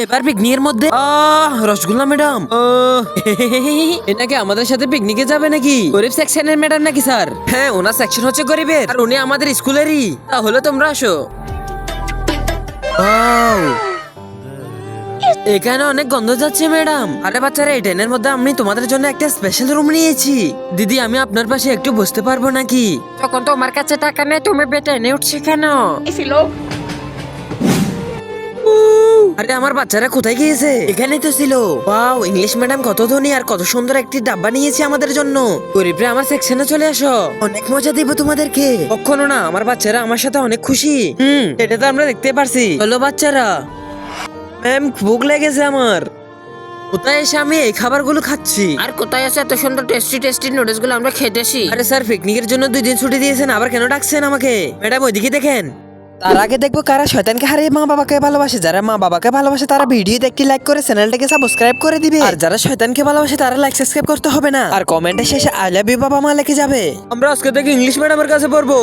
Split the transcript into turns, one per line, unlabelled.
এবার পিকনিকের মধ্যে রসগোল্লা ম্যাডাম এনাকে আমাদের সাথে পিকনিকে যাবে নাকি? গরিব সেকশনের ম্যাডাম নাকি স্যার? হ্যাঁ, ওনার সেকশন হচ্ছে গরিবের আর উনি আমাদের স্কুলেরই। তাহলে তোমরা আসো। এখানে অনেক গন্ধ যাচ্ছে ম্যাডাম। আরে বাচ্চারা, এই ট্রেনের মধ্যে আমি তোমাদের জন্য একটা স্পেশাল রুম নিয়েছি। দিদি, আমি আপনার পাশে একটু বসতে পারবো নাকি? তখন তোমার কাছে টাকা নেই, তুমি ট্রেনে উঠছে কেন? আরে আমার বাচ্চারা কোথায় গিয়েছে? এখানেই তো ছিল। ওয়াও, ইংলিশ ম্যাডাম কত ধনী আর কত সুন্দর একটি ডাব্বা নিয়েছে আমাদের জন্য। গরিবরা আমার সেকশনে চলে আসো, অনেক মজা দিব তোমাদেরকে। কখনো না, আমার বাচ্চারা আমার সাথে অনেক খুশি। এটা তো আমরা দেখতে পারছি। হলো বাচ্চারা, ম্যাম ভুক লেগেছে আমার। কোথায় এসে আমি এই খাবারগুলো খাচ্ছি? আর কোথায় আছে এত সুন্দর টেস্টি টেস্টি নুডলস গুলো আমরা খেতেছি? আরে স্যার, পিকনিকের জন্য 2 দিন ছুটি দিয়েছেন, আবার কেন ডাকছেন আমাকে? ম্যাডাম ওইদিকে দেখেন। তার আগে দেখবো কারা শয়তানকে হারিয়ে মা বাবাকে ভালোবাসে। যারা মা বাবাকে ভালোবাসে তারা ভিডিওতে একটি লাইক করে চ্যানেলটাকে সাবস্ক্রাইব করে দিবে। আর যারা শয়তানকে ভালোবাসে তারা লাইক সাবস্ক্রাইব করতে হবে না। আর কমেন্টে শেষে আই লাভ ইউ বাবা মা লিখে যাবে। আমরা আজকে থেকে ইংলিশ ম্যাডামের কাছে পড়বো।